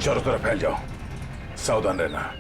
चारों तरफ फैल जाओ, सावधान रहना।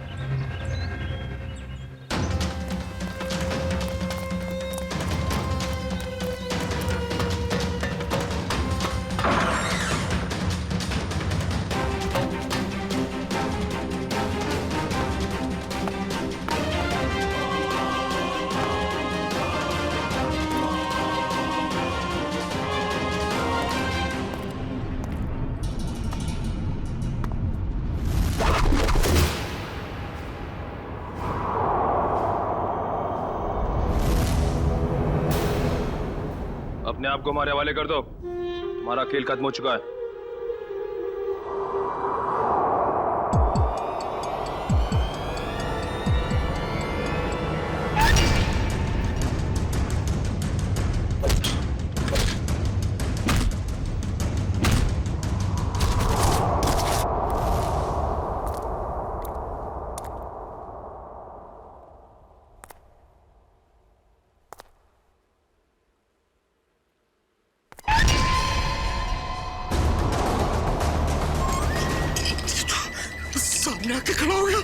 अपने आप को हमारे हवाले कर दो, तुम्हारा खेल खत्म हो चुका है। सामने आके खड़ा हो गया।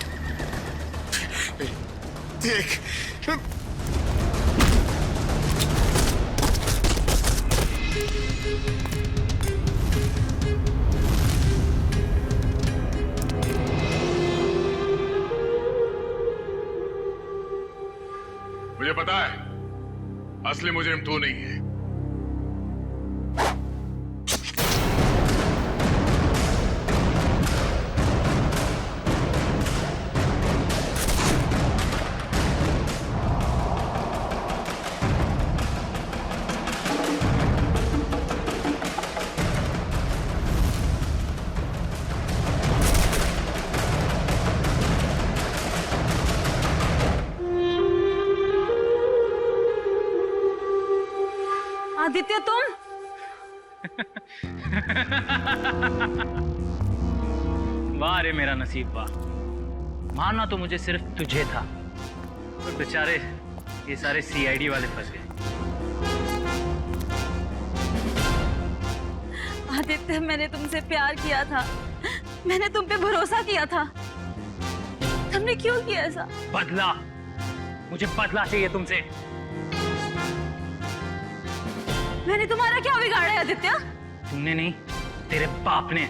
देख, मुझे पता है असली मुजरिम तू नहीं है। आदित्य तुम वाह रे मेरा नसीब वाह। मारना तो मुझे सिर्फ तुझे था, और बेचारे ये सारे सीआईडी वाले फंस गए। आदित्य, मैंने तुमसे प्यार किया था, मैंने तुम पे भरोसा किया था, तुमने क्यों किया ऐसा? बदला, मुझे बदला चाहिए तुमसे। मैंने तुम्हारा क्या बिगाड़ा है आदित्य? तुमने नहीं, तेरे बाप ने।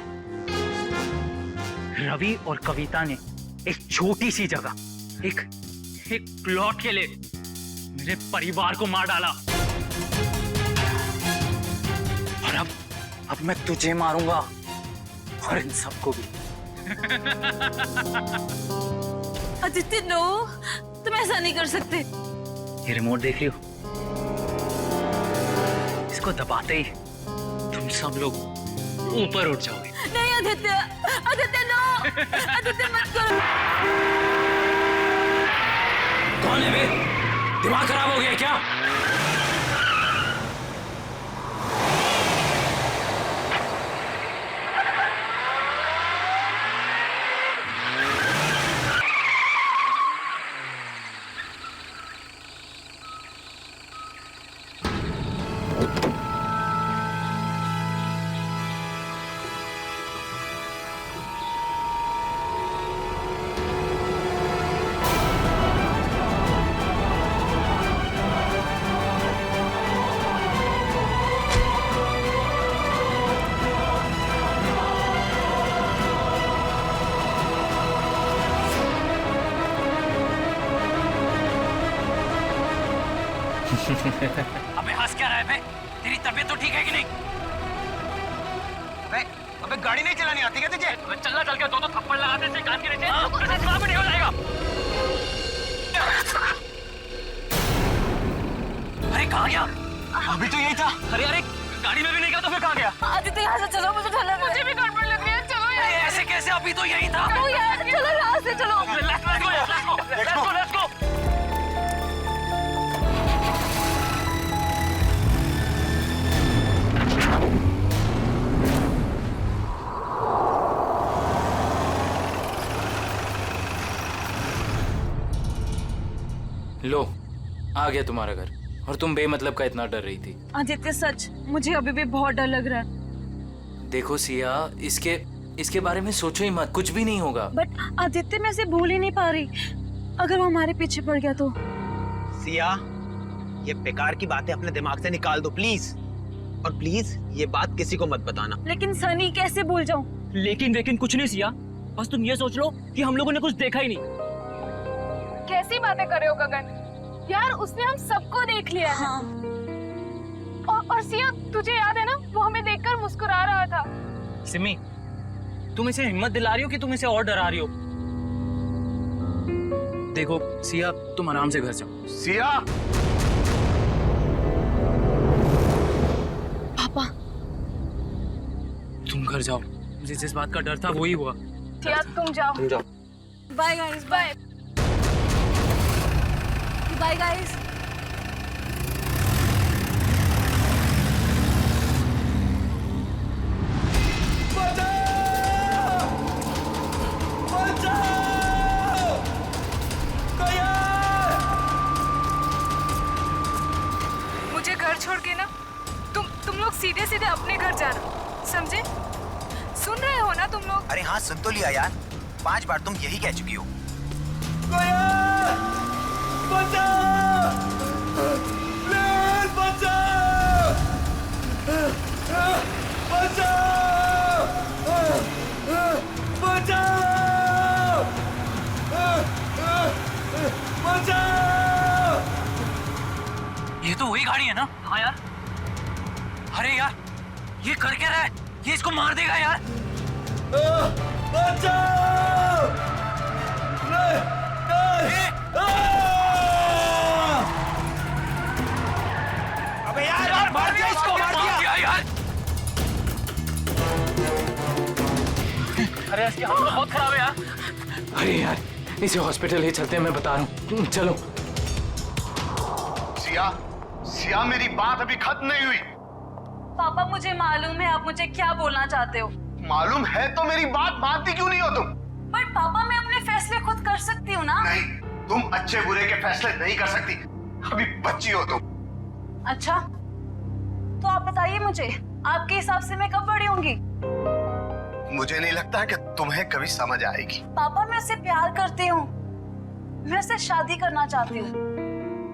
रवि और कविता ने एक छोटी सी जगह, एक प्लॉट के लिए मेरे परिवार को मार डाला, और अब मैं तुझे मारूंगा और इन सबको भी। आदित्य नो, तुम ऐसा नहीं कर सकते। ये रिमोट देख लियो, इसको दबाते ही तुम सब लोग ऊपर उठ जाओगे। नहीं आदित्य, आदित्य नो, आदित्य मत करो। कौन है बे? दिमाग खराब हो गया क्या? अबे हंस क्या रहा है बे? तेरी तबीयत तो ठीक है कि नहीं? अबे गाड़ी नहीं चलानी आती क्या तुझे? चलना चल के दो थप्पड़ लगाते थे कान के नीचे, तुझे दिमाग में नहीं हो जाएगा? अरे कहाँ गया? अभी तो यही था। अरे गाड़ी में भी नहीं गया तो फिर कहाँ गया? आदित्य यहाँ से चलो, मुझे डर लग रहा है। मुझे भी गड़बड़ लग रही है, चलो यार। ऐसे कैसे? अभी तो यही था। चलो यार, चलो यहाँ से चलो। Let's go. लो, आ गया तुम्हारा घर, और तुम बेमतलब का इतना डर रही थी। आदित्य सच, मुझे अभी भी बहुत डर लग रहा है। देखो सिया, इसके बारे में सोचो ही मत, कुछ भी नहीं होगा। बट आदित्य, मैं इसे भूल ही नहीं पा रही। अगर वो हमारे पीछे पड़ गया तो? सिया, ये बेकार की बातें अपने दिमाग से निकाल दो प्लीज, और प्लीज ये बात किसी को मत बताना। लेकिन सनी, कैसे भूल जाऊं? लेकिन कुछ नहीं सिया, बस तुम ये सोच लो कि हम लोगों ने कुछ देखा ही नहीं। कैसी बातें कर रहे हो गगन? यार उसने हम सबको देख लिया है। हाँ। और सिया, तुझे याद है ना, वो हमें देखकर मुस्कुरा रहा था। सिमी, तुम इसे हिम्मत दिला रही हो कि तुम इसे और डरा रही हो? देखो सिया, तुम आराम से घर जाओ। सिया, पापा, तुम घर जाओ, मुझे जिस बात का डर था वही हुआ। सिया तुम जाओ। Bye guys, bye bye guys. मुझे घर छोड़ के ना तुम लोग सीधे सीधे अपने घर जाना, समझे? सुन रहे हो ना तुम लोग? अरे हाँ, सुन तो लिया यार, 5 बार तुम यही कह चुकी हो। ये तो वही गाड़ी है ना? हाँ यार। अरे यार, ये कर क्या रहा है? ये इसको मार देगा यार। अबे यार मार दिया इसको, मार दिया यार। अरे इसकी हालत बहुत खराब है यार। अरे यार, इसे हॉस्पिटल ले चलते हैं, मैं बता रहा हूँ। चलो। सिया, सिया, मेरी बात अभी खत्म नहीं हुई। पापा, मुझे मालूम है आप मुझे क्या बोलना चाहते हो। मालूम है तो मेरी बात मानती क्यों नहीं हो तुम? बट पापा, मैं अपने फैसले खुद कर सकती हूँ ना। नहीं, तुम अच्छे बुरे के फैसले नहीं कर सकती, अभी बच्ची हो तुम। अच्छा, तो आप बताइए मुझे, आपके हिसाब से मैं कब बड़ी होंगी? मुझे नहीं लगता कि तुम्हें कभी समझ आएगी। पापा, मैं उससे प्यार करती हूँ, मैं उससे शादी करना चाहती हूँ।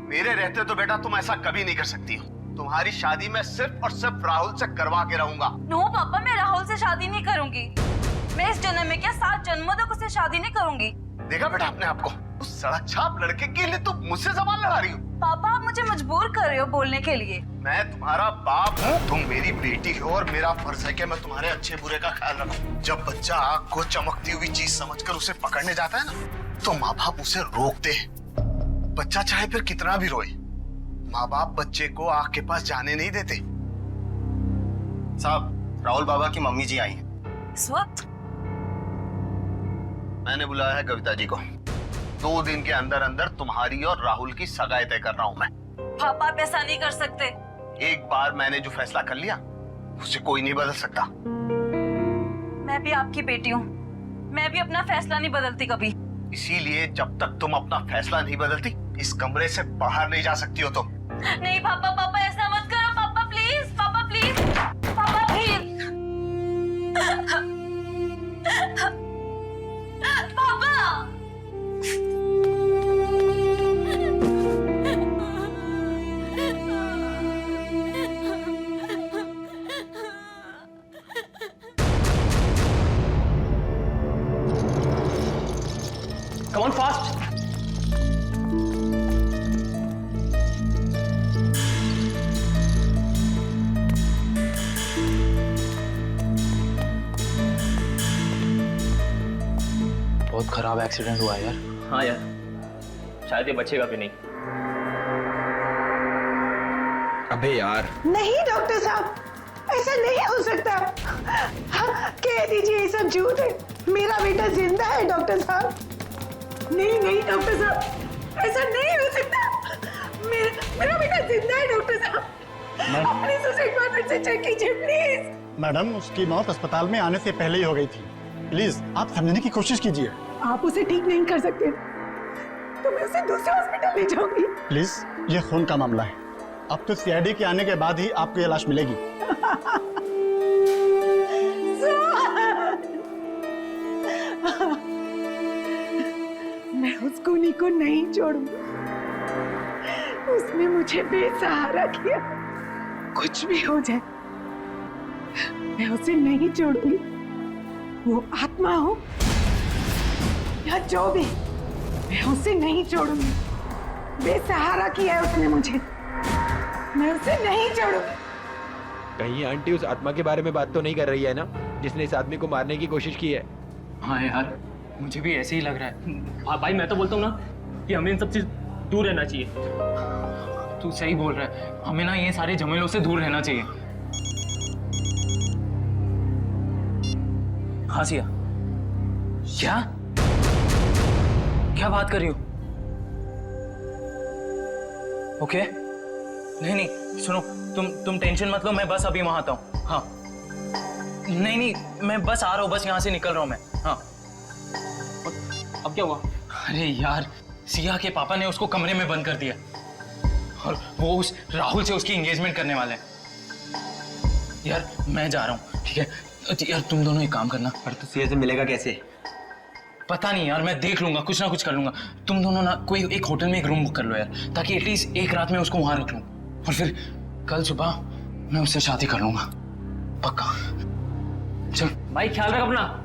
मेरे रहते तो बेटा तुम ऐसा कभी नहीं कर सकती हो। तुम्हारी शादी मैं सिर्फ और सिर्फ राहुल से करवा के रहूंगा। नो पापा, मैं राहुल से शादी नहीं करूंगी। मैं इस जन्म में क्या 7 जन्मों तक उससे शादी नहीं करूंगी। देखा बेटा अपने आप को, उस सड़क छाप लड़के के लिए तुम मुझसे सवाल लड़ा रही हो। पापा, आप मुझे मजबूर कर रहे हो बोलने के लिए। मैं तुम्हारा बाप हूँ, तुम मेरी बेटी हो और मेरा फर्ज है कि मैं तुम्हारे अच्छे बुरे का ख्याल रखूं। जब बच्चा आग को चमकती हुई चीज समझकर उसे पकड़ने जाता है ना, तो माँ बाप उसे रोकते हैं। बच्चा चाहे फिर कितना भी रोए, माँ बाप बच्चे को आग के पास जाने नहीं देते। साहब, राहुल बाबा की मम्मी जी आई हैं। इस वक्त? मैंने बुलाया है कविता जी को। 2 दिन के अंदर अंदर तुम्हारी और राहुल की सगाई तय कर रहा हूँ मैं। पापा, आप ऐसा नहीं कर सकते। एक बार मैंने जो फैसला कर लिया उसे कोई नहीं बदल सकता। मैं भी आपकी बेटी हूँ, मैं भी अपना फैसला नहीं बदलती कभी। इसीलिए जब तक तुम अपना फैसला नहीं बदलती, इस कमरे से बाहर नहीं जा सकती हो तुम। नहीं पापा, पापा ऐसा मत करो। पापा प्लीज, पापा प्लीज, पापा प्लीज। पापा, Come on fast. बहुत खराब एक्सीडेंट हुआ यार। हाँ यार, शायद ये बचेगा भी नहीं। अबे यार, नहीं डॉक्टर साहब, ऐसा नहीं हो सकता। कह दीजिए ये सब झूठ है, मेरा बेटा जिंदा है डॉक्टर साहब। नहीं डॉक्टर साहब, ऐसा नहीं हो सकता। मेरा बेटा जिंदा है डॉक्टर साहब। प्लीज उसे एक बार फिर से चेक कीजिए प्लीज। मैडम, उसकी मौत अस्पताल में आने से पहले ही हो गई थी। प्लीज आप समझने की कोशिश कीजिए। आप उसे ठीक नहीं कर सकते तो मैं उसे दूसरे हॉस्पिटल ले जाऊंगी। प्लीज, ये खून का मामला है। अब तो सीआईडी के आने के बाद ही आपको ये लाश मिलेगी। मैं उस खूनी को नहीं छोड़ूंगी। उसने मुझे बेसहारा किया। कुछ भी हो जाए मैं उसे नहीं छोड़ूंगी। वो आत्मा हो या जो भी, मैं उसे नहीं छोड़ूंगी। बेसहारा किया है उसने मुझे, मैं उसे नहीं छोड़ूंगी। कहीं आंटी उस आत्मा के बारे में बात तो नहीं कर रही है ना, जिसने इस आदमी को मारने की कोशिश की है? हाँ यार, मुझे भी ऐसे ही लग रहा है। हाँ भाई, मैं तो बोलता हूँ ना कि हमें इन सब से दूर रहना चाहिए। तू सही बोल रहा है, हमें ना ये सारे झमेलों से दूर रहना चाहिए। हाँ सिया। क्या क्या बात कर रही हो? ओके, नहीं नहीं सुनो, तुम टेंशन मत लो, मैं बस अभी वहां आता हूँ। हाँ नहीं नहीं, मैं बस आ रहा हूँ, बस यहाँ से निकल रहा हूँ मैं। हाँ अब क्या हुआ? अरे यार, सिया के पापा ने उसको कमरे में बंद कर दिया और वो उस राहुल से उसकी एंगेजमेंट करने वाले हैं। यार मैं जा रहा हूँ, ठीक है? यार तुम दोनों एक काम करना। पर तू सिया से मिलेगा कैसे? पता नहीं यार, मैं देख लूंगा, कुछ ना कुछ कर लूंगा। तुम दोनों ना कोई एक होटल में एक रूम बुक कर लो यार, ताकि एटलीस्ट एक रात में उसको वहां रख लूं और फिर कल सुबह मैं उससे शादी कर लूंगा, पक्का। चल भाई ख्याल रख अपना।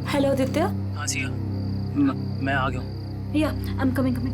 हेलो आदित्य। हाँ सिया, मैं आ गया हूँ। या आई एम कमिंग।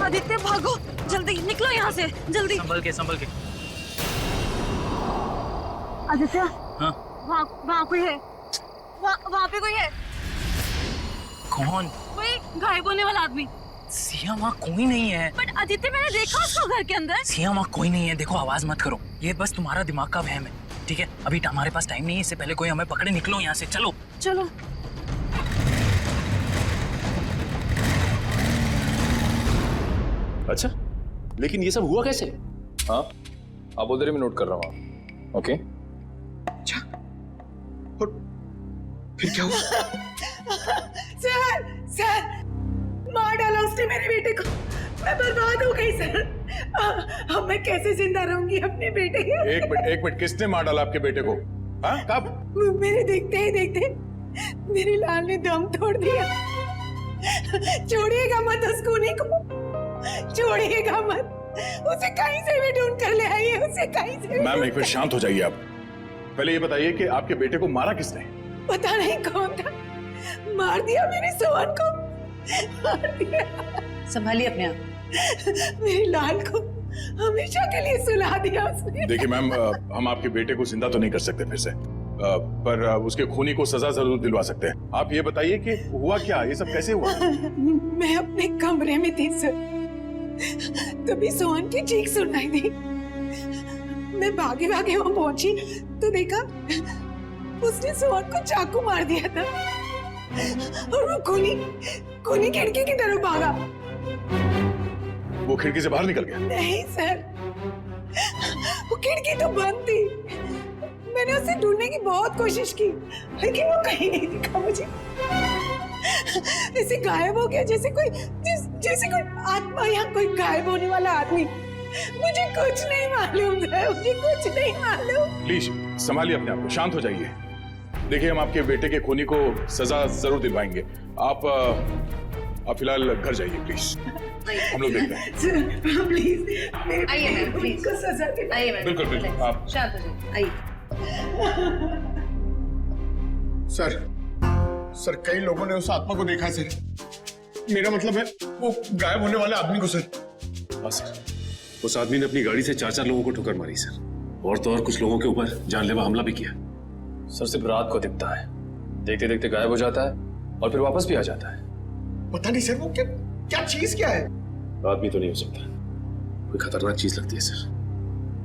आदित्य भागो, जल्दी निकलो यहाँ से, जल्दी। संभल के। आदित्य, हाँ वहाँ कोई है, वहाँ पे कोई है। कौन? कोई गायब होने वाला आदमी। सिया वहाँ कोई नहीं है। बट आदित्य मैंने देखा उसको घर के अंदर। सिया वहाँ कोई नहीं है, देखो आवाज मत करो, ये बस तुम्हारा दिमाग का वहम है, ठीक है? अभी हमारे पास टाइम नहीं है, इससे पहले कोई हमें पकड़े। निकलो यहाँ से, चलो। चलो। अच्छा, लेकिन ये सब हुआ कैसे? हाँ आप बोल रहे, मैं नोट कर रहा हूँ। ओके, अच्छा, और फिर क्या हुआ? सर मार डाला उसने मेरे बेटे को। मैं बर्बाद हो गई सर। अब मैं कैसे जिंदा रहूंगी अपने बेटे के? एक मिनट, किसने मार डाला आपके बेटे को? हाँ कब? मेरे देखते ही देखते मेरे लाल ने दम तोड़ दिया। छोड़िएगा मत उस खूनी को, छोड़िएगा मत। उसे कहीं से भी ढूंढ कर ले आइए, उसे कहीं से। मैम एक मिनट शांत हो जाइए आप। पहले ये बताइए कि आपके बेटे को मारा किसने? पता नहीं कौन था, मार दिया मेरे सोहन को, मार दिया। संभालिए अपने आप। मेरे लाल को हमेशा के लिए सुला दिया उसने। देखिए मैम, हम आपके बेटे को जिंदा तो नहीं कर सकते फिर से, पर उसके खूनी को सजा जरूर दिलवा सकते हैं। आप ये बताइए कि हुआ क्या, ये सब कैसे हुआ? मैं अपने कमरे में थी सर, तभी सोहन की चीख सुनाई दी। मैं भागे भागे वहां पहुंची तो देखा उसने सोहन को चाकू मार दिया था और वो खूनी खिड़की की तरफ भागा। वो खिड़की से बाहर निकल गया? नहीं सर, वो खिड़की तो बंद थी। मैं मैंने उसे ढूंढने की बहुत कोशिश की, लेकिन वो कहीं नहीं दिखा मुझे। ऐसे गायब हो गया जैसे कोई आत्मा या कोई गायब होने वाला आदमी। मुझे कुछ नहीं मालूम है, मुझे कुछ नहीं मालूम। प्लीज संभालिए अपने आप को, शांत हो जाइए। देखिए, हम आपके बेटे के खूनी को सजा जरूर दिलवाएंगे। आप फिलहाल घर जाइए प्लीज, हम लोग देखते हैं। प्लीज आइए मैम, प्लीज को सजा दे। आइए मैम, बिल्कुल बिल्कुल, आप शांत हो जाइए, आइए। सर कई लोगों ने उस आत्मा को देखा है सर। मेरा मतलब है वो गायब होने वाले आदमी को सर। हाँ सर, उस आदमी ने अपनी गाड़ी से 4 लोगों को ठोकर मारी सर, और तो और कुछ लोगों के ऊपर जानलेवा हमला भी किया। सर सिर्फ रात को दिखता है, देखते देखते गायब हो जाता है और फिर वापस भी आ जाता है। पता नहीं सर वो क्या चीज क्या है। आदमी तो नहीं हो सकता, कोई खतरनाक चीज लगती है सर।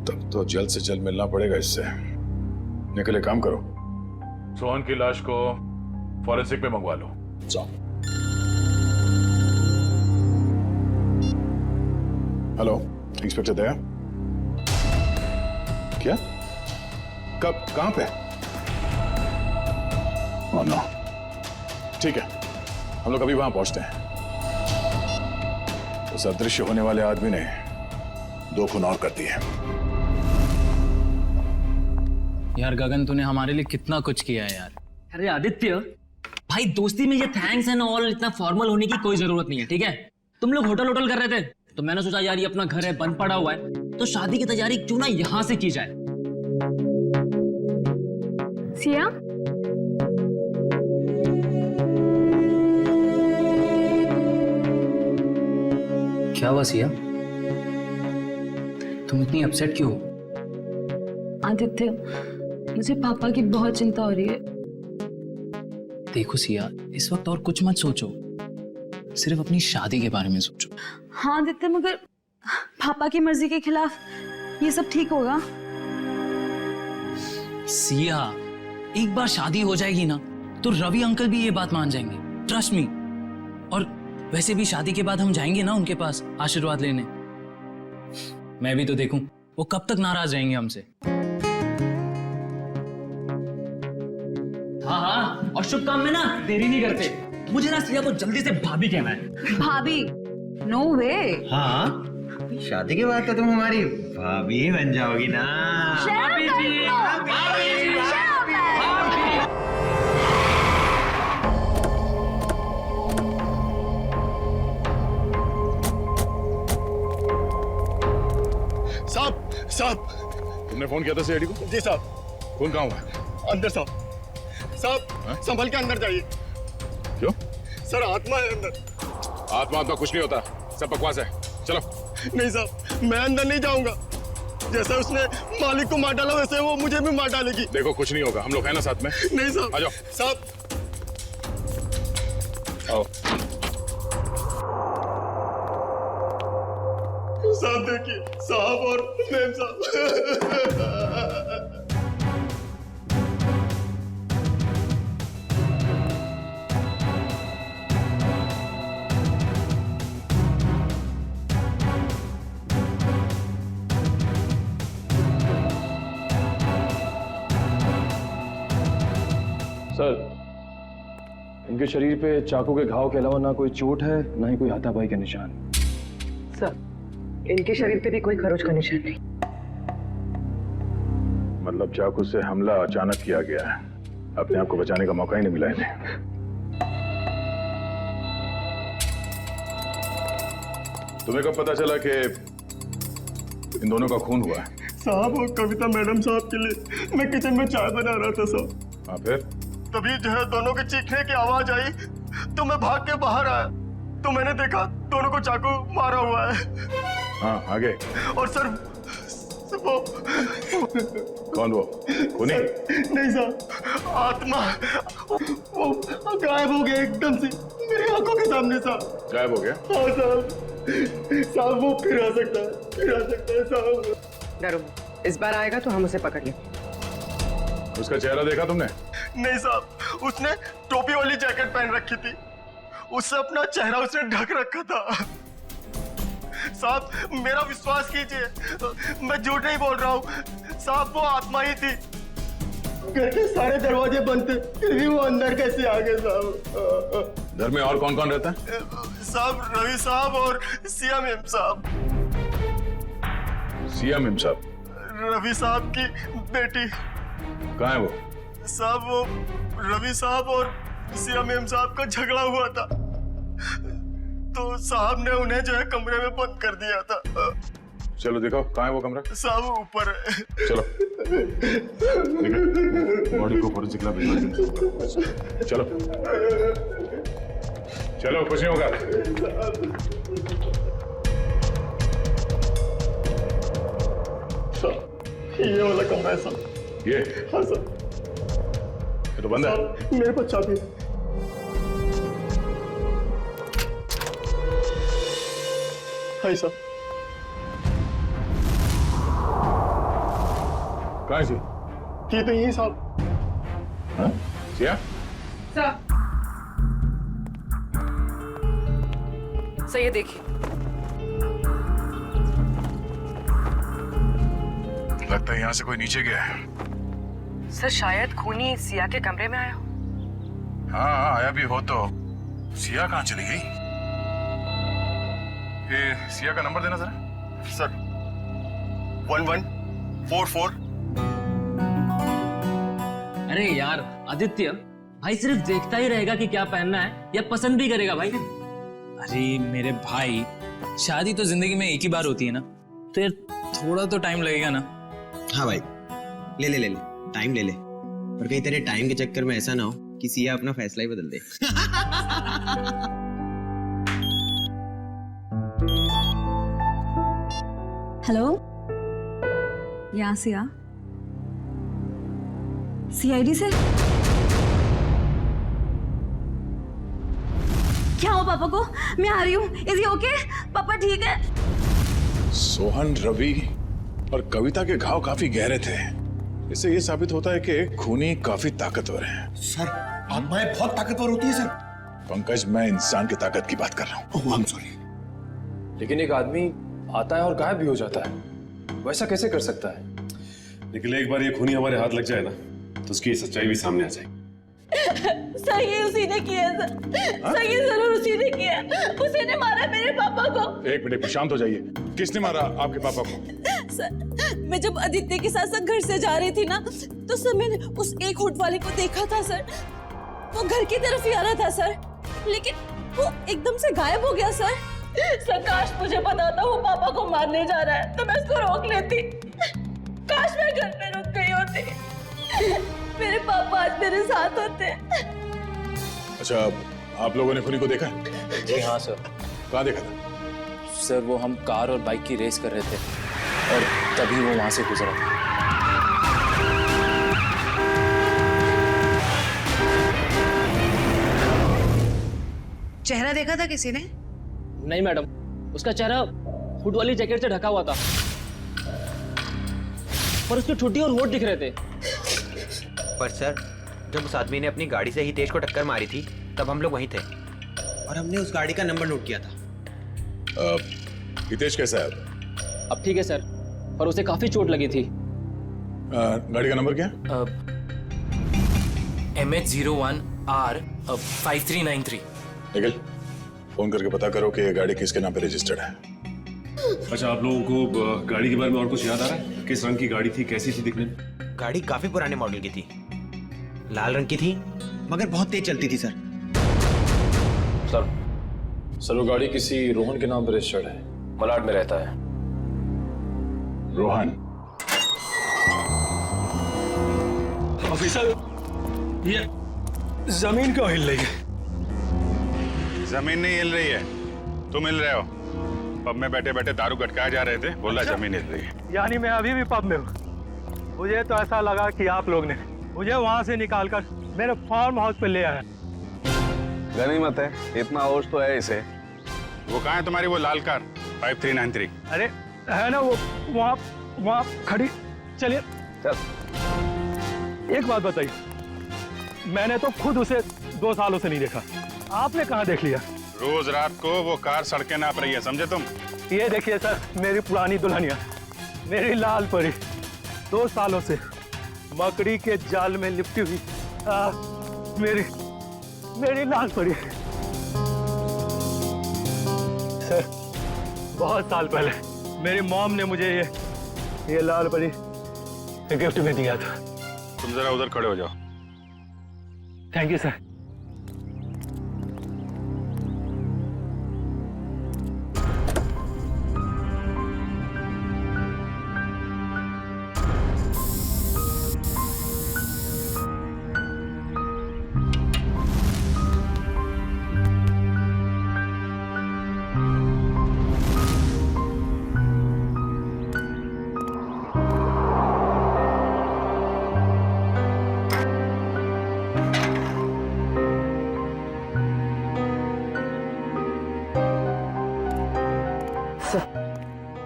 तब तो जल्द से जल्द मिलना पड़ेगा इससे। निकले, काम करो, सोहन की लाश को फॉरेंसिक में मंगवा लो। जाओ। हेलो इंस्पेक्टर दया, क्या, कब, कहां पे? ओह नो, ठीक है, हम लोग अभी वहां पहुंचते हैं। उस अदृश्य होने वाले आदमी ने 2 खून और कर दिए। यार गगन, तूने हमारे लिए कितना कुछ किया है यार। अरे आदित्य भाई, दोस्ती में ये थैंक्स एंड ऑल इतना फॉर्मल होने की कोई जरूरत नहीं है, ठीक है? तुम लोग होटल कर रहे थे तो मैंने सोचा यार ये अपना घर है, बंद पड़ा हुआ है, तो शादी की तैयारी क्यों ना यहां से की जाए। सिया, क्या हुआ सिया, तुम इतनी अपसेट क्यों हो? आदित्य, मुझे पापा की बहुत चिंता हो रही है। देखो सिया, इस वक्त और कुछ मत सोचो, सिर्फ अपनी शादी के बारे में सोचो। हाँ आदित्य, मगर पापा की मर्जी के खिलाफ ये सब ठीक होगा? सिया, एक बार शादी हो जाएगी ना तो रवि अंकल भी ये बात मान जाएंगे, ट्रस्ट मी। और वैसे भी शादी के बाद हम जाएंगे ना उनके पास आशीर्वाद लेने। मैं भी तो देखूं वो कब तक नाराज रहेंगे हमसे। हाँ, और शुभ काम में ना देरी नहीं करते। मुझे ना सिया को जल्दी से भाभी कहना है। भाभी? नो वे। हाँ, शादी के बाद तो तुम हमारी भाभी बन जाओगी ना। भाभी जी, साहब, तुमने फोन किया था सीआईडी को? जी साहब। खून कहाँ हुआ? अंदर साहब, संभल के अंदर जाइए। क्यों? सर आत्मा है अंदर। आत्मा कुछ नहीं होता, सब बकवास है, चलो। नहीं साहब, मैं अंदर नहीं जाऊंगा। जैसे उसने मालिक को मार डाला वैसे वो मुझे भी मार डालेगी। देखो कुछ नहीं होगा, हम लोग हैं ना साथ में। नहीं साहब। आ जाओ साहब। आओ। साहब देखिए, साहब और मैम साहब। सर, इनके शरीर पे चाकू के घाव के अलावा ना कोई चोट है, ना ही कोई हाथापाई के निशान। सर, इनके शरीर पे भी कोई खरोच का निशान नहीं। मतलब चाकू से हमला अचानक किया गया है, अपने आप को बचाने का मौका ही नहीं मिला इन्हें। तुम्हें कब पता चला कि इन दोनों का खून हुआ है? साहब, और कविता मैडम साहब के लिए मैं किचन में चाय बना रहा था साहब। हाँ, फिर? तभी जो है दोनों के चीखने की आवाज आई तो मैं भाग के बाहर आया तो मैंने देखा दोनों को चाकू मारा हुआ है। हाँ, आगे? और सर वो कौन वो? खूनी? नहीं साहब, आत्मा वो गायब हो गया एकदम से मेरी आंखों के सामने साहब। गायब हो गया? हाँ साहब, वो फिर आ सकता है साहब। डरो, इस बार आएगा तो हम उसे पकड़ लेंगे। उसका चेहरा देखा तुमने? नहीं साहब, उसने टोपी वाली जैकेट पहन रखी थी, उससे अपना चेहरा उसने ढक रखा था। साहब मेरा विश्वास कीजिए, मैं झूठ नहीं बोल रहा हूँ साहब, वो आत्मा ही थी। घर के सारे दरवाजे बंद थे, फिर भी वो अंदर कैसे आ गए साहब? घर में और कौन कौन रहता है? साहब रवि साहब और सिया मेम साहब। सिया मेम साहब? रवि साहब की बेटी। कहाँ है वो? साहब वो रवि साहब और सिया मेम साहब का झगड़ा हुआ था, तो साहब ने उन्हें जो है कमरे में बंद कर दिया था। चलो दिखाओ कहाँ है वो कमरा। साहब ऊपर है। चलो बॉडी को फोरेंसिक लैब भिजवा। चलो चलो, कुछ नहीं होगा। ये वाला कमरा है साहब। ये? हाँ सर। ये तो बंद है। मेरे पास चाबी है। हाय साहब। कहाँ है सी? की तो यही साहब। हाँ? सिया? सर ये देखिए। लगता है यहाँ से कोई नीचे गया है। सर शायद खूनी सिया के कमरे में आया हो। हाँ आया भी हो तो सिया कहाँ चली गई? ये सिया का नंबर देना जरा। सर 1144। अरे यार आदित्य, भाई सिर्फ देखता ही रहेगा कि क्या पहनना है या पसंद भी करेगा भाई? अरे मेरे भाई, शादी तो जिंदगी में एक ही बार होती है ना, तो यार थोड़ा तो टाइम लगेगा ना। हाँ भाई, ले ले ले ले, टाइम ले ले, पर कहीं तेरे टाइम के चक्कर में ऐसा ना हो कि सिया अपना फैसला ही बदल दे। हेलो, यहाँ सिया, सीआईडी से क्या हो पापा को? मैं आ रही हूँ। Is he okay? पापा ठीक है? सोहन, रवि और कविता के घाव काफी गहरे थे। इससे ये साबित होता है कि खूनी काफी ताकतवर है। सर आत्माएं बहुत ताकतवर होती है सर। पंकज, मैं इंसान की ताकत की बात कर रहा हूँ। ओह आई एम सॉरी। लेकिन एक आदमी आता है और गायब भी हो जाता है, वैसा कैसे कर सकता है? लेकिन एक बार ये खूनी हमारे हाथ लग जाए ना, तो उसकी सच्चाई भी सामने आ जाएगी। सर ये उसी ने किया है सर। सर ये जरूर उसी ने किया है। उसी ने मारा मेरे पापा को। एक मिनट, शांत हो जाइए। किसने मारा आपके पापा को? सर मैं जब आदित्य के साथ घर से जा रही थी ना, तो सर मैंने उस एक होट वाले को देखा था सर। वो घर की तरफ ही आ रहा था सर, लेकिन वो एकदम से गायब हो गया सर। सर काश मुझे पता था वो पापा को मारने जा रहा है, तो मैं उसको रोक लेती। काश मैं घर पे रुक गई होती। मेरे पापा आज मेरे साथ होते। अच्छा, आप लोगों ने खूनी को देखा? जी हाँ सर। कहाँ देखा था? सर वो हम कार और बाइक की रेस कर रहे थे और तभी वो वहां से गुजरा था। चेहरा देखा था किसी ने? नहीं मैडम, उसका चेहरा हुड वाली जैकेट से ढका हुआ था, पर उसकी ठुड्डी और होठ दिख रहे थे। पर सर, जब उस आदमी ने अपनी गाड़ी से हितेश को टक्कर मारी थी, तब हम लोग वहीं थे और हमने उस गाड़ी का नंबर नोट किया था। हितेश कैसा है? अब ठीक है सर, पर उसे काफी चोट लगी थी। गाड़ी का नंबर क्या? MH01R5393। निखिल, फोन करके पता करो कि ये गाड़ी किसके नाम पे रजिस्टर्ड है। अच्छा, आप लोगों को गाड़ी के बारे में और कुछ याद आ रहा है? किस रंग की गाड़ी थी, कैसी थी दिखने में? गाड़ी काफी पुराने मॉडल की थी, लाल रंग की थी, मगर बहुत तेज चलती थी सर। सर वो गाड़ी किसी रोहन के नाम पर रजिस्टर्ड है, मलाड में रहता है। रोहन? ऑफिसर, ये जमीन क्यों हिल रही है? जमीन नहीं हिल रही है, तुम हिल रहे हो। पब में बैठे बैठे दारू गटकाए जा रहे थे, बोला जमीन हिल रही है। यानी मैं अभी भी पब में हूँ? मुझे तो ऐसा लगा कि आप लोग ने मुझे वहाँ से निकालकर मेरे फार्म हाउस पे ले आया। गनीमत है, इतना होश तो है इसे। वो कहाँ है तुम्हारी वो लाल कार 5393? अरे है ना वो वहाँ खड़ी। चलिए चल। एक बात बताइए, मैंने तो खुद उसे 2 सालों से नहीं देखा, आपने कहाँ देख लिया? रोज रात को वो कार सड़कें नाप रही है, समझे तुम? ये देखिए सर, मेरी पुरानी दुल्हनिया, मेरी लाल परी, 2 सालों से मकड़ी के जाल में लिपटी हुई मेरी मेरी लाल परी। बहुत साल पहले मेरी मॉम ने मुझे ये लाल परी गिफ्ट में दिया था। तुम जरा उधर खड़े हो जाओ। Thank you sir.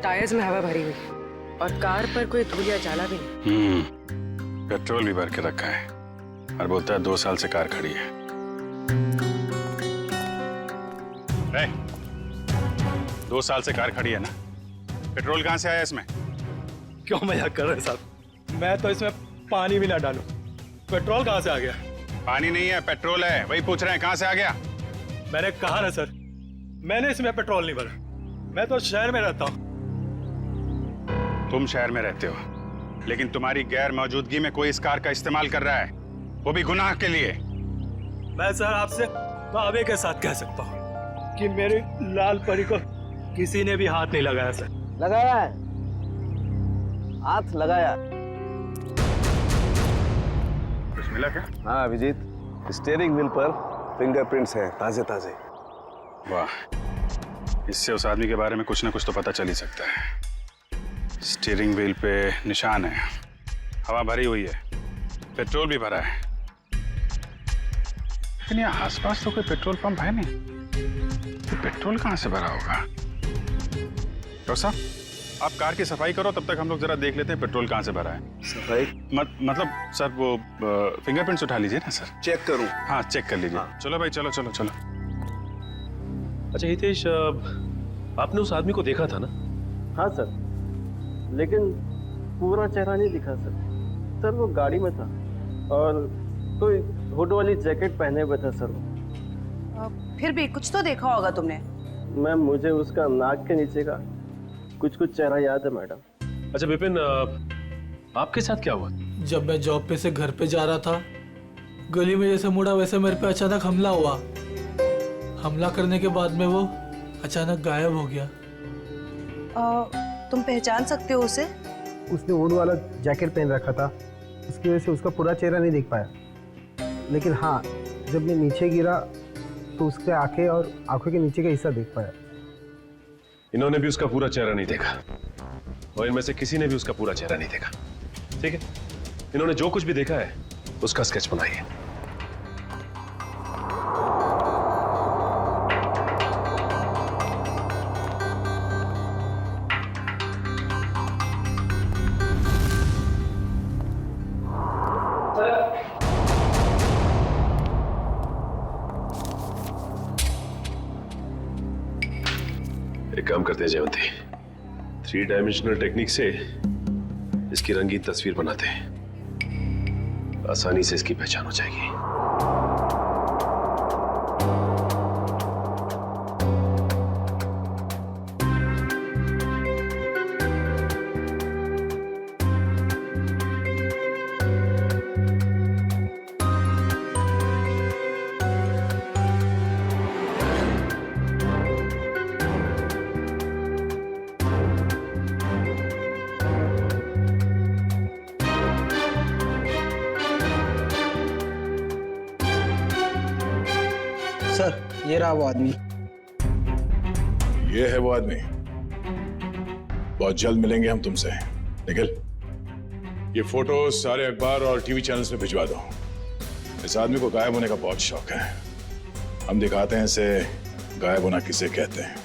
टायर्स में हवा भरी हुई और कार पर कोई धूल या जाला भी नहीं। पेट्रोल भी भर के रखा है और बोलता है 2 साल से कार खड़ी है। 2 साल से कार खड़ी है ना, पेट्रोल कहाँ से आया इसमें? क्यों मजाक कर रहे हैं साहब? मैं तो इसमें पानी भी ना डालूं, पेट्रोल कहाँ से आ गया? पानी नहीं है, पेट्रोल है। वही पूछ रहे हैं कहाँ से आ गया। मैंने कहा ना सर, मैंने इसमें पेट्रोल नहीं भरा। मैं तो शहर में रहता हूँ। तुम शहर में रहते हो, लेकिन तुम्हारी गैर मौजूदगी में कोई इस कार का इस्तेमाल कर रहा है, वो भी गुनाह के लिए। मैं सर आपसे दावे के साथ कह सकता हूँ कि मेरी लाल परी को किसी ने भी हाथ नहीं लगाया सर। लगाया है, हाथ लगाया। कुछ मिला क्या? हाँ अभिजीत, स्टीयरिंग व्हील पर फिंगरप्रिंट्स हैं, ताजे ताजे। वाह, इससे उस आदमी के बारे में कुछ ना कुछ तो पता चल ही सकता है। स्टीयरिंग व्हील पे निशान है, हवा भरी हुई है, पेट्रोल भी भरा है, लेकिन यहाँ आसपास तो कोई पेट्रोल पंप है नहीं। तो पेट्रोल कहाँ से भरा होगा? डॉक्टर साहब, आप कार की सफाई करो, तब तक हम लोग जरा देख लेते हैं पेट्रोल कहाँ से भरा है। सफाई मतलब सर वो फिंगरप्रिंट्स उठा लीजिए ना सर। चेक करूं? हाँ चेक कर लीजिए। हाँ। चलो भाई, चलो चलो चलो। अच्छा हितेश, आपने उस आदमी को देखा था ना? हाँ सर, लेकिन पूरा चेहरा नहीं दिखा सर। सर वो गाड़ी में था और कोई हुड वाली जैकेट पहने हुए था सर। फिर भी कुछ तो देखा होगा तुमने। मैम मुझे उसका नाक के नीचे का कुछ चेहरा याद है मैडम। अच्छा विपिन, आपके साथ क्या हुआ? जब मैं जॉब पे से घर पे जा रहा था, गली में जैसे मुड़ा वैसे मेरे पे अचानक हमला हुआ। हमला करने के बाद में वो अचानक गायब हो गया। तुम पहचान सकते हो उसे? उसने वुड वाला जैकेट पहन रखा था, इसकी वजह से उसका पूरा चेहरा नहीं देख पाया। लेकिन हाँ, जब मैं नीचे गिरा तो उसके आंखें और आंखों के नीचे का हिस्सा देख पाया। इन्होंने भी उसका पूरा चेहरा नहीं देखा और इनमें से किसी ने भी उसका पूरा चेहरा नहीं देखा। ठीक है, इन्होंने जो कुछ भी देखा है उसका स्केच बनाइए। एक काम करते हैं जयवंती, 3 डायमेंशनल टेक्निक से इसकी रंगीन तस्वीर बनाते हैं, आसानी से इसकी पहचान हो जाएगी। सर ये रहा वो आदमी। ये है वो आदमी। बहुत जल्द मिलेंगे हम तुमसे। निखिल, ये फोटो सारे अखबार और टीवी चैनल्स में भिजवा दो। इस आदमी को गायब होने का बहुत शौक है। हम दिखाते हैं इसे गायब होना किसे कहते हैं।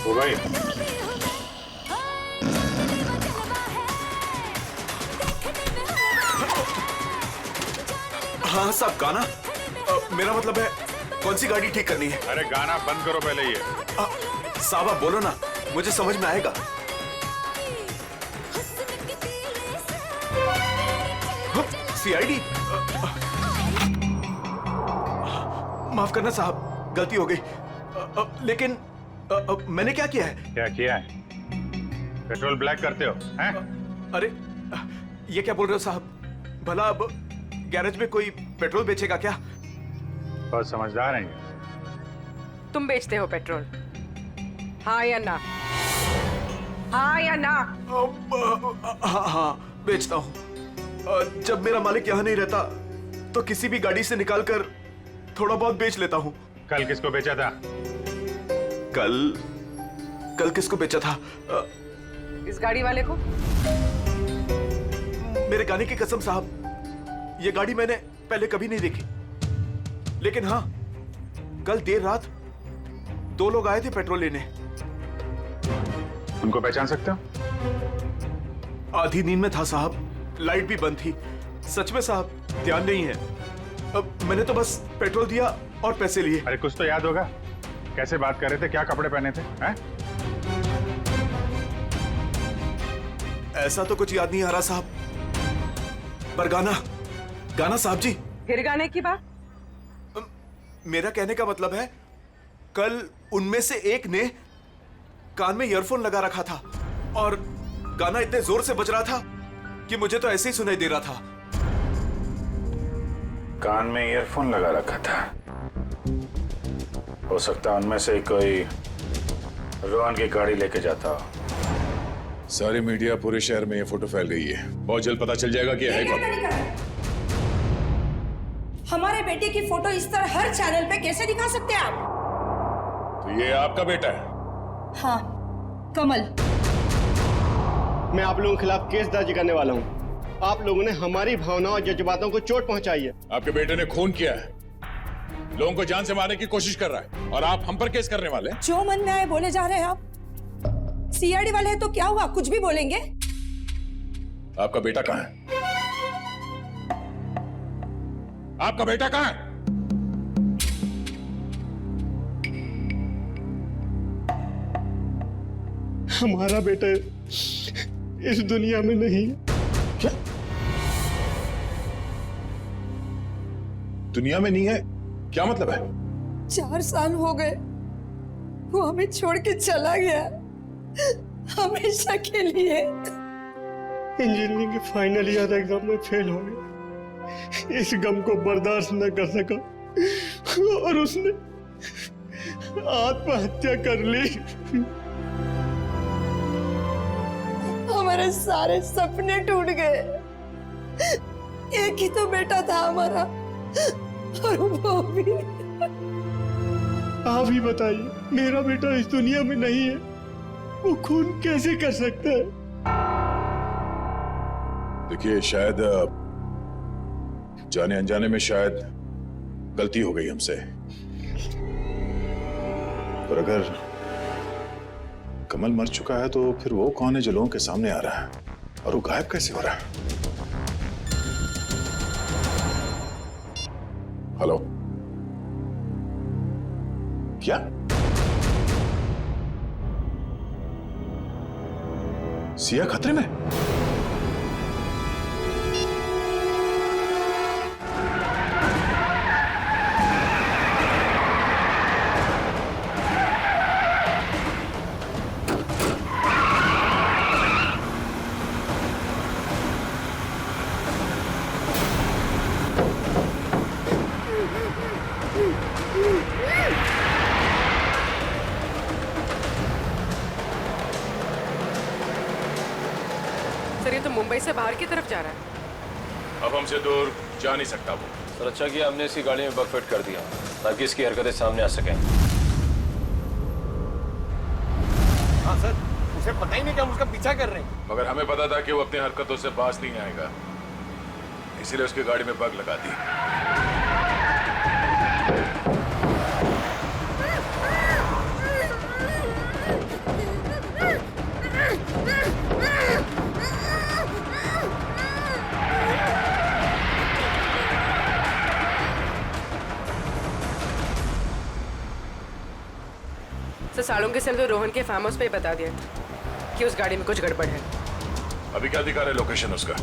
ओ भाई, हाँ साहब, गाना मेरा मतलब है कौन सी गाड़ी ठीक करनी है? अरे गाना बंद करो पहले ये। साहब आप बोलो ना, मुझे समझ में आएगा। सीआईडी? माफ करना साहब, गलती हो गई। लेकिन मैंने क्या किया है? क्या किया है? पेट्रोल ब्लैक करते हो हैं? अरे ये क्या बोल रहे हो साहब? भला अब गैरेज में कोई पेट्रोल बेचेगा क्या? बहुत समझदार हैं ये। तुम बेचते हो पेट्रोल, हाँ या ना? हाँ या ना? हाँ बेचता हूँ। जब मेरा मालिक यहाँ नहीं रहता तो किसी भी गाड़ी से निकालकर थोड़ा बहुत बेच लेता हूँ। कल किसको बेचा था? कल किसको बेचा था? इस गाड़ी वाले को। मेरे गाने की कसम साहब, ये गाड़ी मैंने पहले कभी नहीं देखी। लेकिन हाँ, कल देर रात 2 लोग आए थे पेट्रोल लेने। उनको पहचान सकते हो? आधी नींद में था साहब, लाइट भी बंद थी। सच में साहब ध्यान नहीं है। अब मैंने तो बस पेट्रोल दिया और पैसे लिए। अरे कुछ तो याद होगा, कैसे बात कर रहे थे, क्या कपड़े पहने थे हैं? ऐसा तो कुछ याद नहीं आ रहा साहब। पर गाना साहब जी। फिर गाने की बात? मेरा कहने का मतलब है, कल उनमें से एक ने कान में ईयरफोन लगा रखा था और गाना इतने जोर से बज रहा था कि मुझे तो ऐसे ही सुनाई दे रहा था। कान में ईयरफोन लगा रखा था? हो सकता है उनमें से कोई रोहन की गाड़ी लेके जाता हो। सारी मीडिया पूरे शहर में ये फोटो फैल रही है। बहुत जल्द पता चल जाएगा कि है कौन। हमारे बेटे की फोटो इस तरह हर चैनल पे कैसे दिखा सकते हैं आप? तो ये आपका बेटा है? हाँ, कमल। मैं आप लोगों के खिलाफ केस दर्ज करने वाला हूँ। आप लोगों ने हमारी भावनाओं और जज्बातों को चोट पहुंचाई है। आपके बेटे ने खून किया है, लोगों को जान से मारने की कोशिश कर रहा है, और आप हम पर केस करने वाले हैं? जो मन में आए बोले जा रहे हैं आप। सीआईडी वाले हैं तो क्या हुआ, कुछ भी बोलेंगे? आपका बेटा कहाँ है? आपका बेटा कहाँ है? हमारा बेटा इस दुनिया में नहीं है। क्या? दुनिया में नहीं है? क्या मतलब है? 4 साल हो गए, वो हमें छोड़ के चला गया, हमेशा के लिए। इंजीनियरिंग के फाइनल ईयर एग्जाम में फेल हो गया। इस गम को बर्दाश्त न कर सका और उसने आत्महत्या कर ली। हमारे सारे सपने टूट गए। एक ही तो बेटा था हमारा, और वो भी। आप ही बताइए, मेरा बेटा इस दुनिया में नहीं है, वो खून कैसे कर सकता है? देखिए, शायद जाने अनजाने में शायद गलती हो गई हमसे, पर अगर कमल मर चुका है तो फिर वो कौन है जो लोगों के सामने आ रहा है, और वो गायब कैसे हो रहा है? हेलो, क्या? सिया खतरे में? सर, ये तो मुंबई से बाहर की तरफ जा रहा है। अब हमसे दूर जा नहीं सकता वो। सर अच्छा किया हमने इसकी गाड़ी में बग फिट कर दिया ताकि इसकी हरकतें सामने आ सकें। हाँ सर, उसे पता ही नहीं कि हम उसका पीछा कर रहे हैं। मगर हमें पता था कि वो अपनी हरकतों से बाज नहीं आएगा, इसीलिए उसकी गाड़ी में बग लगा दी। तो सालों के सेल तो रोहन के फार्म हाउस पे ही बता दिया कि उस गाड़ी में कुछ गड़बड़ है। अभी क्या दिखा रहा है लोकेशन उसका?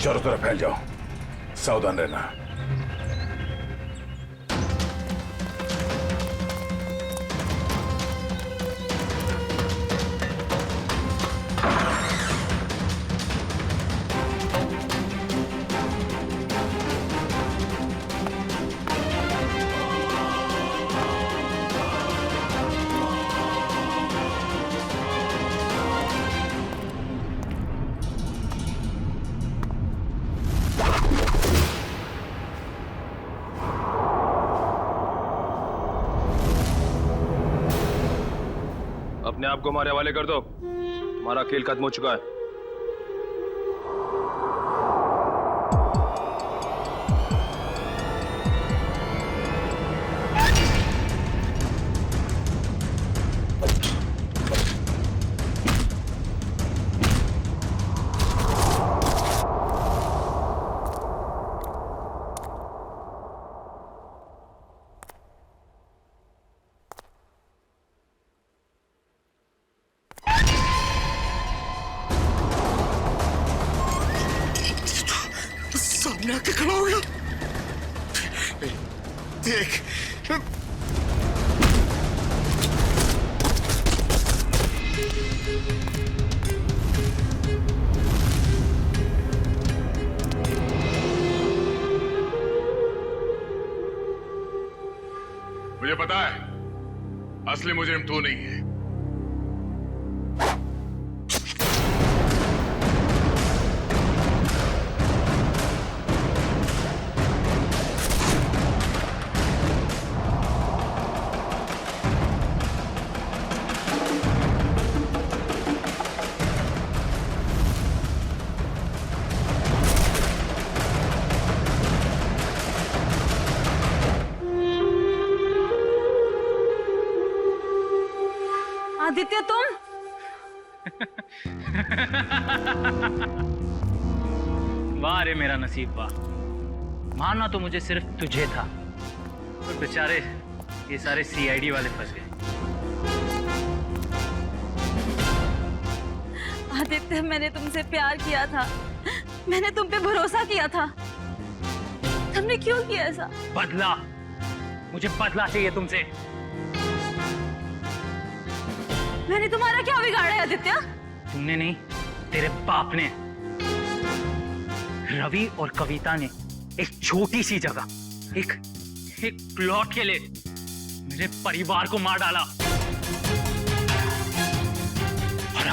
चारों तरफ फैल जाओ, सावधान रहना। अपने आप को हमारे हवाले कर दो, हमारा खेल खत्म हो चुका है। सामने आके खड़ा हो गया। देख, मुझे पता है असली मुजरिम तू नहीं है। आदित्य तुम? वाह रे मेरा नसीब वाह, मारना तो मुझे सिर्फ तुझे था, और बेचारे ये सारे सीआईडी वाले फंस गए। आदित्य मैंने तुमसे प्यार किया था, मैंने तुम पे भरोसा किया था, तुमने क्यों किया ऐसा? बदला, मुझे बदला चाहिए तुमसे। मैंने तुम्हारा क्या बिगाड़ा है आदित्य? तुमने नहीं, तेरे बाप ने। रवि और कविता ने एक छोटी सी जगह, एक प्लॉट के लिए मेरे परिवार को मार डाला, और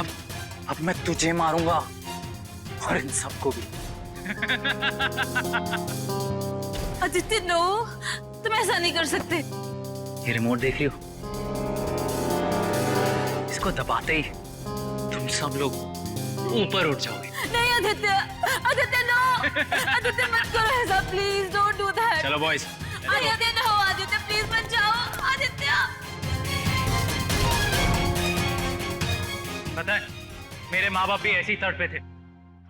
अब मैं तुझे मारूंगा और इन सबको भी। आदित्य नो, तुम ऐसा नहीं कर सकते। ये रिमोट देख लियो, इसको दबाते ही तुम सब लोग ऊपर उठ जाओगे। नहीं आदित्य, आदित्य नो, आदित्य मत करो ऐसा, प्लीज डोंट डू दैट। चलो boys. Aditya no, Aditya please मत जाओ, आदित्य। पता है मेरे माँ बाप भी ऐसे ही तड़पे थे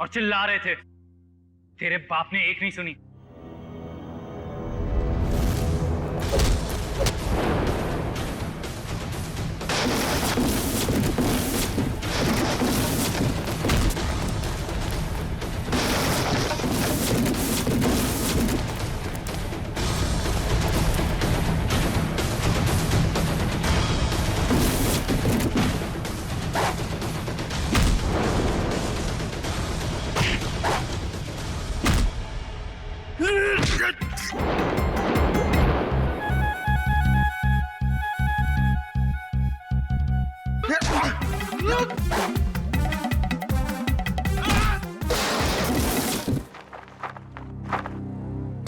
और चिल्ला रहे थे, तेरे बाप ने एक नहीं सुनी।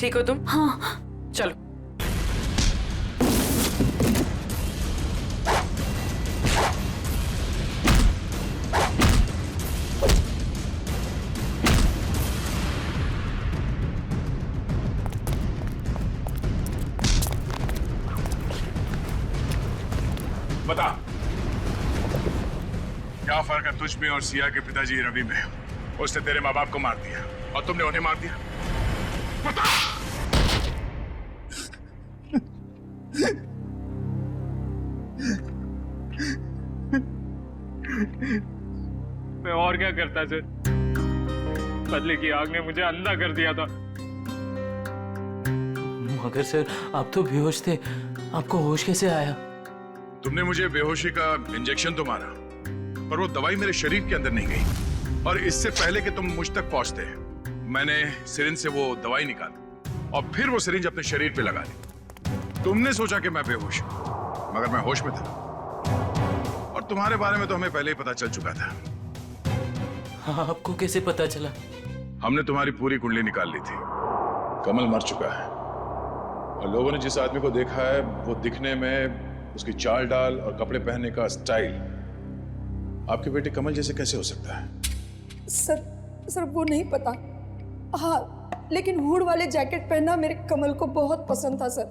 ठीक हो तुम? हाँ। चलो। बता, क्या फर्क है तुझ में और सिया के पिताजी रवि में? उसने तेरे माँ बाप को मार दिया और तुमने उन्हें मार दिया। बता। मैं और क्या करता सर? बदले की आग ने मुझे अंधा कर दिया था। मगर सर आप तो बेहोश थे, आपको होश कैसे आया? तुमने मुझे बेहोशी का इंजेक्शन तो मारा, पर वो दवाई मेरे शरीर के अंदर नहीं गई। और इससे पहले कि तुम मुझ तक पहुंचते, मैंने सिरिंज से वो दवाई निकाली और फिर वो सिरिंज अपने शरीर पे लगा ली। तुमने सोचा कि मैं बेहोश हूं, मगर मैं होश में था। और तुम्हारे बारे में तो हमें पहले ही पता चल चुका था। हाँ, आपको कैसे पता चला? हमने तुम्हारी पूरी कुंडली निकाल ली थी। कमल मर चुका है और लोगों ने जिस आदमी को देखा है वो दिखने में, उसकी चाल डाल और कपड़े पहनने का स्टाइल आपके बेटे कमल जैसे कैसे हो सकता है? सर वो नहीं पता। हाँ, लेकिन हुड वाले जैकेट पहनना मेरे कमल को बहुत पसंद था सर।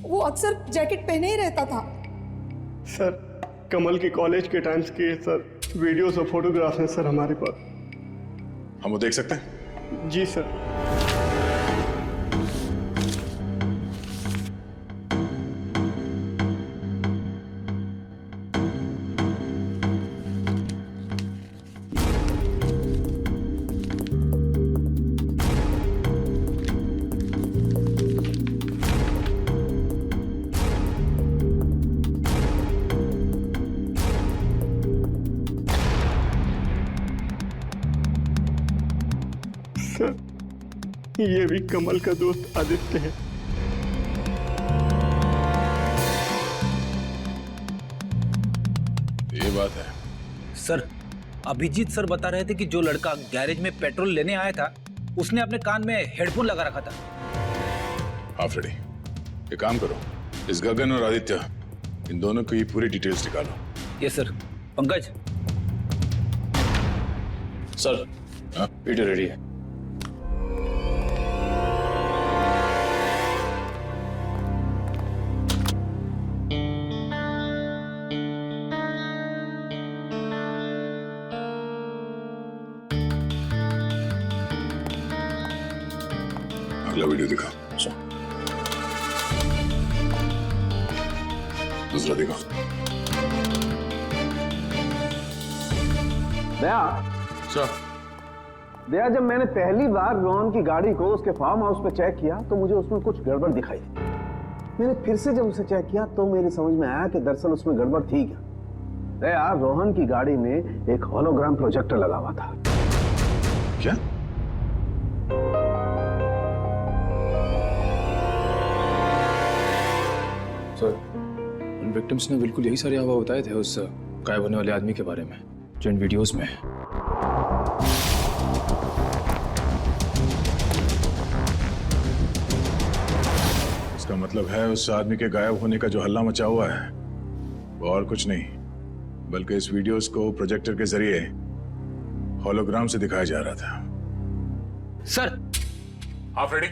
वो अक्सर जैकेट पहने ही रहता था। सर कमल के कॉलेज के टाइम्स के सर वीडियोस और फोटोग्राफ्स हैं सर हमारे पास। हम वो देख सकते हैं? जी सर। ये भी कमल का दोस्त आदित्य है। ये बात है सर। अभिजीत सर बता रहे थे कि जो लड़का गैरेज में पेट्रोल लेने आया था उसने अपने कान में हेडफोन लगा रखा था। हाँ फ्रेडी, एक काम करो, इस गगन और आदित्य इन दोनों की पूरी डिटेल्स निकालो। Yes sir. Pankaj. Sir video ready है। अगला वीडियो दिखा। दूसरा दिखा। दया, जब मैंने पहली बार रोहन की गाड़ी को उसके फार्म हाउस पे चेक किया तो मुझे उसमें कुछ गड़बड़ दिखाई। मैंने फिर से जब उसे चेक किया तो मेरी समझ में आया कि दरअसल उसमें गड़बड़ थी क्या। दया, रोहन की गाड़ी में एक होलोग्राम प्रोजेक्टर लगा हुआ था। क्या? सर, उन विक्टिम्स ने बिल्कुल यही सारे हवा बताए थे उस गायब होने वाले आदमी के बारे में जो इन वीडियोस में है। इसका मतलब है उस आदमी के गायब होने का जो हल्ला मचा हुआ है वो और कुछ नहीं बल्कि इस वीडियोस को प्रोजेक्टर के जरिए होलोग्राम से दिखाया जा रहा था। सर। हाँ फ्रेडी,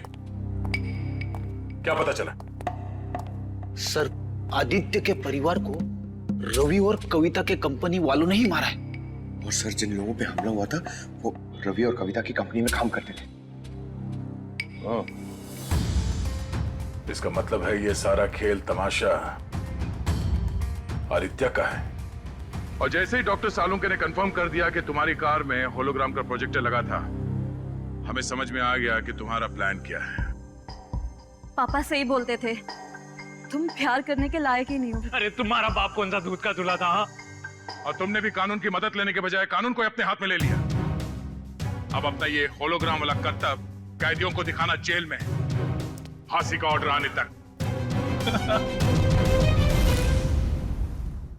क्या पता चला? सर, आदित्य के परिवार को रवि और कविता के कंपनी वालों ने ही मारा है। और सर, जिन लोगों पे हमला हुआ था वो रवि और कविता की कंपनी में काम करते थे। इसका मतलब है ये सारा खेल तमाशा आदित्य का है। और जैसे ही डॉक्टर सालुंके ने कंफर्म कर दिया कि तुम्हारी कार में होलोग्राम का प्रोजेक्टर लगा था, हमें समझ में आ गया कि तुम्हारा प्लान क्या है। पापा सही बोलते थे, तुम प्यार करने के लायक ही नहीं हो। अरे तुम्हारा बाप कौन सा दूध का दूल्हा था? हाँ? और तुमने भी कानून की मदद लेने के बजाय कानून को अपने हाथ में ले लिया। अब अपना ये होलोग्राम वाला करतब कैदियों को दिखाना जेल में, फांसी का ऑर्डर आने तक।